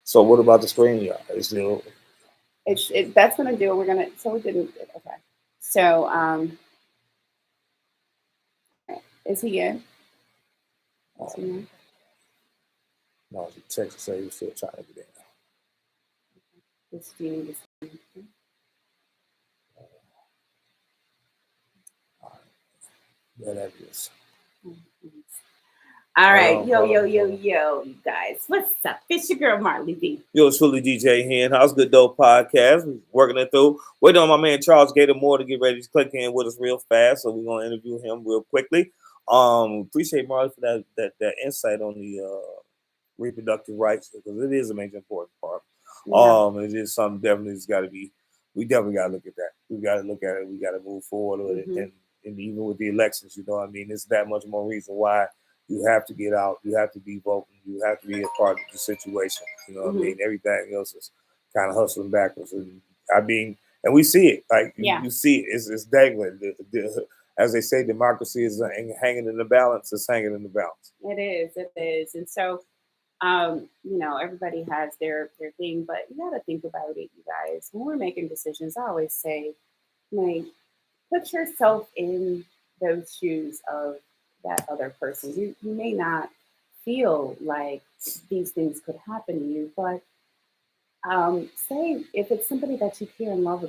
So what about the screen yard? Is still That's gonna do it. We're gonna so we didn't okay. So is he in? Is he in? no, the text say he's still trying to get in. Is Jeannie just Yeah, that is. all right, Hold yo, on, yo, hold yo, on. yo, you guys. What's up? It's your girl Marley B. Yo, it's Philly DJ Hen. How's Good Dope Podcast? We're working it through. Waiting on my man Charles Gator Moore to get ready to click in with us real fast. So we're gonna interview him real quickly. Appreciate Marley for that insight on the reproductive rights because it is a major important part. Yeah. It is something definitely has got to be. We definitely got to look at that. We got to look at it. We got to move forward with it, and even with the elections, you know what I mean. It's that much more reason why you have to get out. You have to be voting. You have to be a part of the situation. You know what I mean. Everything else is kind of hustling backwards, and I mean, and we see it. Like you see it. It's dangling. As they say, democracy is hanging in the balance. It's hanging in the balance. It is. It is. And so, you know, everybody has their thing, but you got to think about it, you guys. When we're making decisions, I always say, like, put yourself in those shoes of that other person. You may not feel like these things could happen to you, but say if it's somebody that you care and love,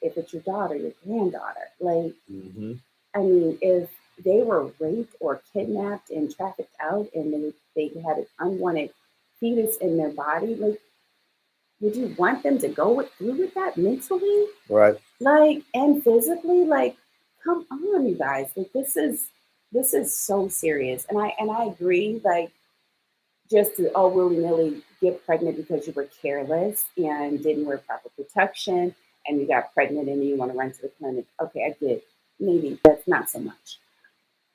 if it's your daughter, your granddaughter, like, I mean, if they were raped or kidnapped and trafficked out and they had an unwanted fetus in their body, like, would you want them to through with that mentally? Right. Like, and physically? Like, come on, you guys. Like, this is so serious. And I agree, like, just to willy nilly get pregnant because you were careless and didn't wear proper protection and you got pregnant and you want to run to the clinic. Okay, I get maybe that's not so much.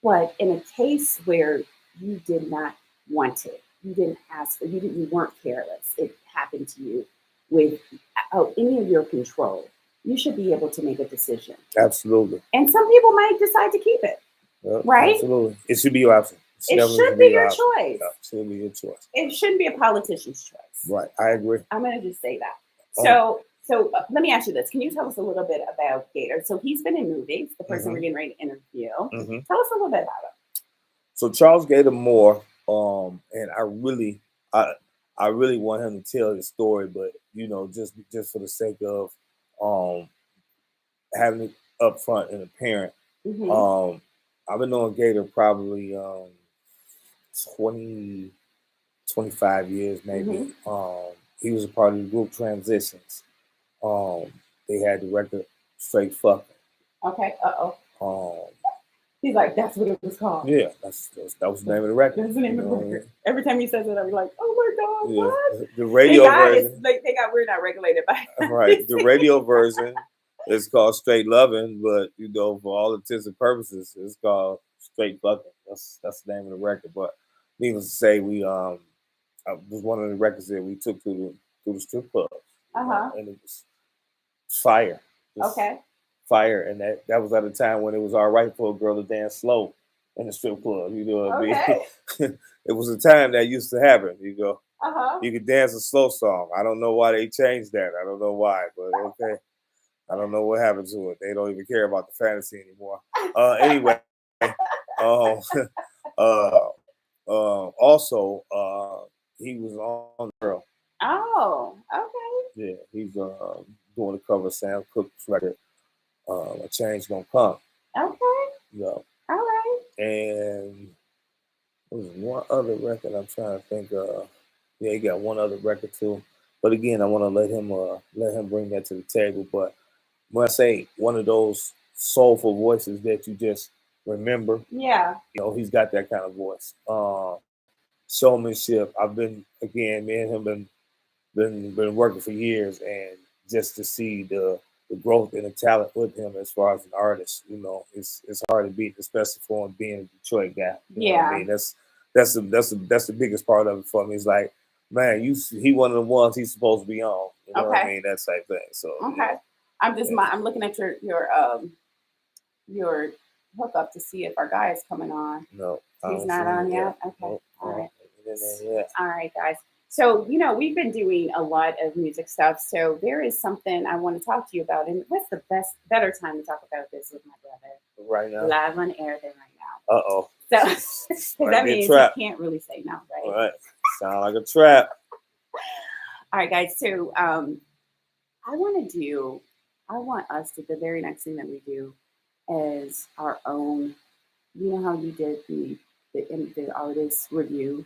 But in a case where you did not want it, you didn't ask for, you weren't careless. It happened to you without any of your control. You should be able to make a decision. Absolutely. And some people might decide to keep it. Yep, right? Absolutely. It should be your option. It should be your choice. Yeah, it should be your choice. It shouldn't be a politician's choice. Right. I agree. I'm going to just say that. So let me ask you this. Can you tell us a little bit about Gator? So he's been in movies, the person we're getting ready to interview. Tell us a little bit about him. So Charles Gator Moore, and I really want him to tell his story, but you know, just for the sake of having it up front and apparent. I've been knowing Gator probably 20, 25 years maybe. He was a part of the group Transitions. They had the record Straight Fucking. Okay. He's like, that's what it was called. Yeah, that was the name of the record. That's the name of the record. Every time he says it, I'm like, oh my God, what? The radio version. We're not regulated by. Right. The radio version is called Straight Loving, but you know, for all intents and purposes, it's called Straight Fucking. That's the name of the record. But needless to say, we it was one of the records that we took to the strip club. And it was fire. Fire, and that was at a time when it was all right for a girl to dance slow in the strip club. You know what I mean? It was a time that used to happen. You go, you could dance a slow song. I don't know why they changed that. I don't know why, but okay. I don't know what happened to it. They don't even care about the fantasy anymore. Anyway, also, he was on the girl. Oh, okay. Yeah, he's doing the cover of Sam Cooke's record. A Change Gonna Come. Okay. Yeah. All right. And there was one other record I'm trying to think of. Yeah, he got one other record too. But again, I want to let him bring that to the table. But when I say one of those soulful voices that you just remember, you know, he's got that kind of voice. Showmanship. Me and him been working for years, and just to see the growth and the talent with him as far as an artist, you know, it's hard to beat, especially for him being a Detroit guy. You know what I mean? That's the biggest part of it for me. It's like, man, he one of the ones he's supposed to be on. You know what I mean? That type thing. So I'm looking at your hookup to see if our guy is coming on. No, he's not on yet. Okay, nope, all right. Yeah. All right, guys. So, we've been doing a lot of music stuff. So there is something I want to talk to you about. And what's the better time to talk about this with my brother? Right now. Live on air there right now. Uh-oh. So, because that means you can't really say no, right? All right. Sound like a trap. All right, guys. So I want us to, the very next thing that we do is our own, you know how you did the artist review,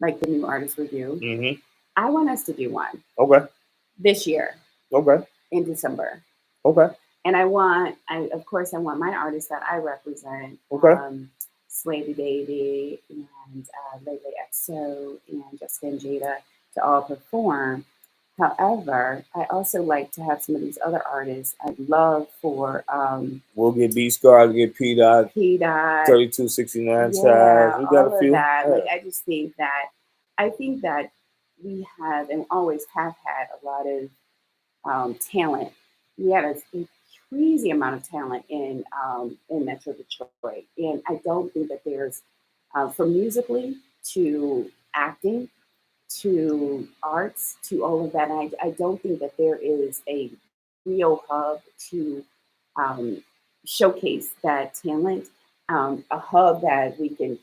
like the new artist review? Mm-hmm. I want us to do one. Okay. This year. Okay. In December. Okay. And I want my artists that I represent. Okay. Slavy Baby and Lele XO and Jessica and Jada to all perform. However, I also like to have some of these other artists. I'd love for we'll get B Scar, get P Dot, 3269 Child. We got a few. That. Yeah. Like I think that we have and always have had a lot of talent. We had a crazy amount of talent in Metro Detroit, and I don't think that there's from musically to acting to arts to all of that. I don't think that there is a real hub to showcase that talent, a hub that we can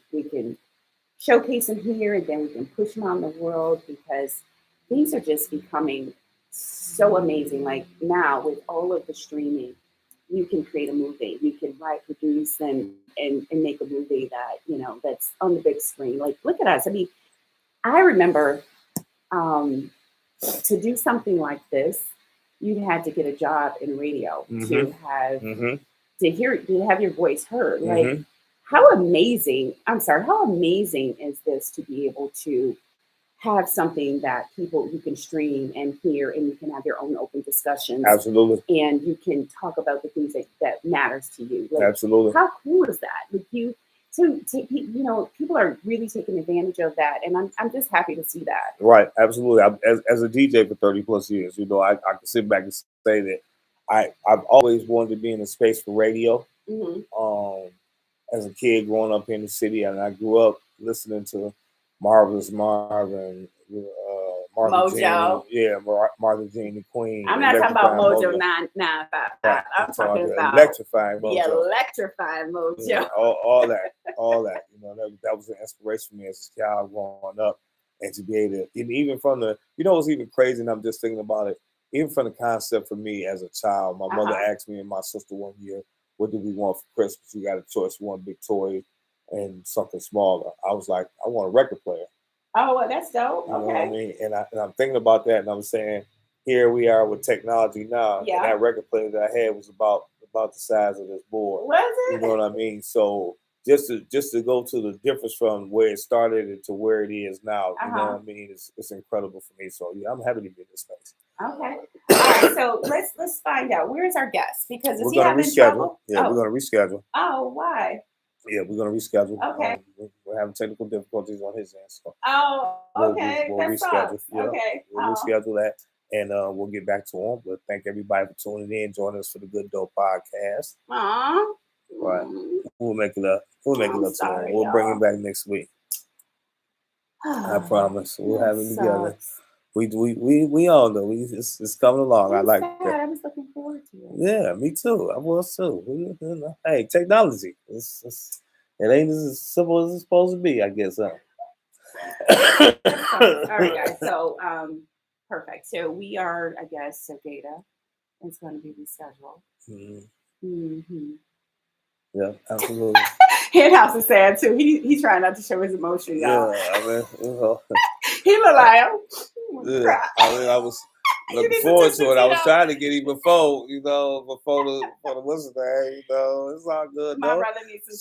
showcase them here and then we can push them around the world because things are just becoming so amazing. Like now with all of the streaming, you can create a movie, you can write, produce, and make a movie that that's on the big screen. Like look at us. I mean, I remember to do something like this, you had to get a job in radio to have to have your voice heard. Like how amazing is this to be able to have something that you can stream and hear and you can have your own open discussions. Absolutely. And you can talk about the things that matters to you. Like, absolutely. How cool is that? Like people are really taking advantage of that, and I'm just happy to see that. Right, absolutely. As a DJ for 30 plus years, I can sit back and say that I've always wanted to be in a space for radio. As a kid growing up in the city, and I grew up listening to Marvelous Marv and Mojo. Martha Jean the Queen. I'm not talking about Mojo 995. Right. I'm talking about electrifying Mojo. The electrifying Mojo. Yeah, all that. That was an inspiration for me as a child growing up, and to be able to, even from the, what's even crazy, and I'm just thinking about it, even from the concept for me as a child, my mother asked me and my sister one year, what do we want for Christmas? We got a choice, one big toy and something smaller. I was like, I want a record player. Oh, well, that's dope. You know what I mean? And I'm thinking about that, and I'm saying, here we are with technology now. Yeah. And that record player that I had was about the size of this board. Was it? You know what I mean? So just to go to the difference from where it started to where it is now, you know what I mean? It's incredible for me. So yeah, I'm happy to be in this space. Okay. All right. So let's find out, where's our guest, because we're gonna reschedule. Yeah, we're gonna reschedule. Oh, why? Yeah, we're gonna reschedule. Okay. We're having technical difficulties on his end. So okay. We'll reschedule. Yeah, okay. We'll reschedule that, and we'll get back to him. But thank everybody for tuning in, joining us for the Good Dope Podcast. Aww. Right. We'll make it up. We'll make it up to him. We'll bring him back next week. I promise. We'll have him together. We all know it's coming along. I like that. I was looking forward to it. Yeah, me too. I was too. Hey, technology. It ain't as simple as it's supposed to be, I guess. All right, guys. So perfect. So we are, I guess, so Jada is going to be rescheduled. Yeah, absolutely. Henhouse is sad too. He's trying not to show his emotion, y'all. Yeah, I mean, he look like I was looking forward to it. I was trying to get him before the whistle day. It's all good. My brother needs some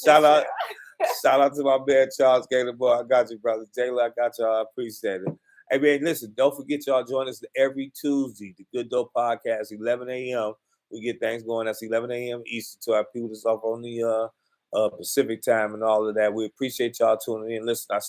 shout out to my man Charles Gator boy. I got you, brother. Jayla, I got y'all. I appreciate it. Hey man, listen, don't forget y'all join us every Tuesday, the Good Dope Podcast, 11 a.m. We get things going. That's 11 a.m. Eastern to our people that's off on the Pacific time and all of that. We appreciate y'all tuning in. Listen, our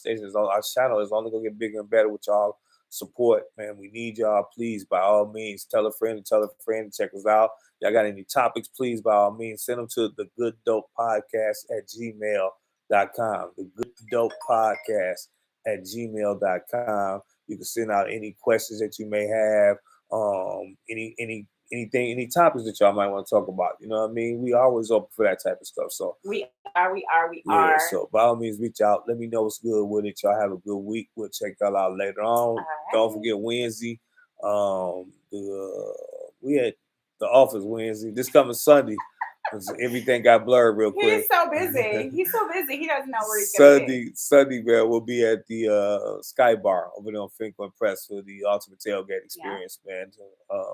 channel is only gonna get bigger and better with y'all support, man. We need y'all. Please, by all means, tell a friend to check us out. Y'all got any topics, please, by all means, send them to the Good Dope Podcast at gmail.com. The Good Dope Podcast at gmail.com. You can send out any questions that you may have, anything, any topics that y'all might want to talk about. You know what I mean? We always open for that type of stuff. So We are, we are, we yeah, are. so by all means, reach out. Let me know what's good with it. Y'all have a good week. We'll check y'all out later on. All Don't right. forget Wednesday. We at the office Wednesday. This coming Sunday. 'Cause everything got blurred real quick. He's so busy. He's so busy. He doesn't know where he's going to be. Sunday, man, we'll be at the Sky Bar over there on Finkel Press for the Ultimate Tailgate Experience, man.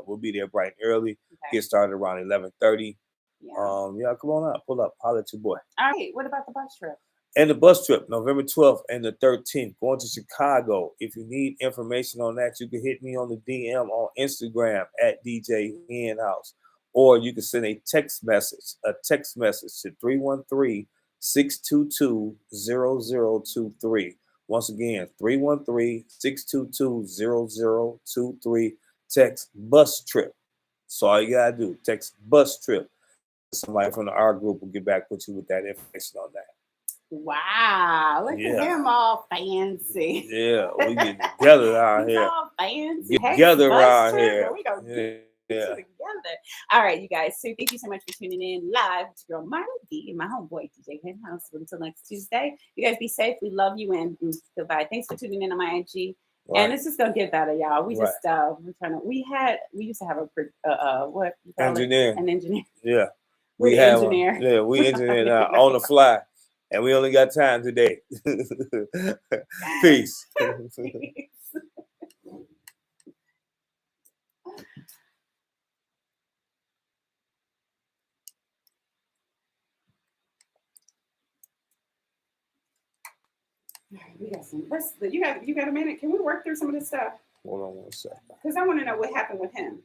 We'll be there bright and early. Okay. Get started around 11:30. Yeah. Yeah, come on out, pull up, holler at your boy. All right. What about the bus trip? And the bus trip, November 12th and the 13th, going to Chicago. If you need information on that, you can hit me on the DM on Instagram at DJ Henhouse. Or you can send a text message to 313-622-0023. Once again, 313-622-0023. Text bus trip. That's all you gotta do. Text bus trip. Somebody from our group will get back with you with that information on that. Wow. Look at him all fancy. Yeah, we get together out He's here. all fancy. Get together bus around trip, here. and we gonna get Yeah. together. All right, you guys. So thank you so much for tuning in live to your Marty D and my homeboy DJ Henhouse. Until next Tuesday, you guys be safe. We love you and goodbye. Thanks for tuning in on my IG. Right. And it's just gonna get better, y'all. We just we're trying to. We used to have a what you call engineer. An engineer. Yeah. We have engineer. we engineer now on the fly. And we only got time today. Peace. We got some. You got a minute? Can we work through some of this stuff? Hold on one second. Because I want to know what happened with him.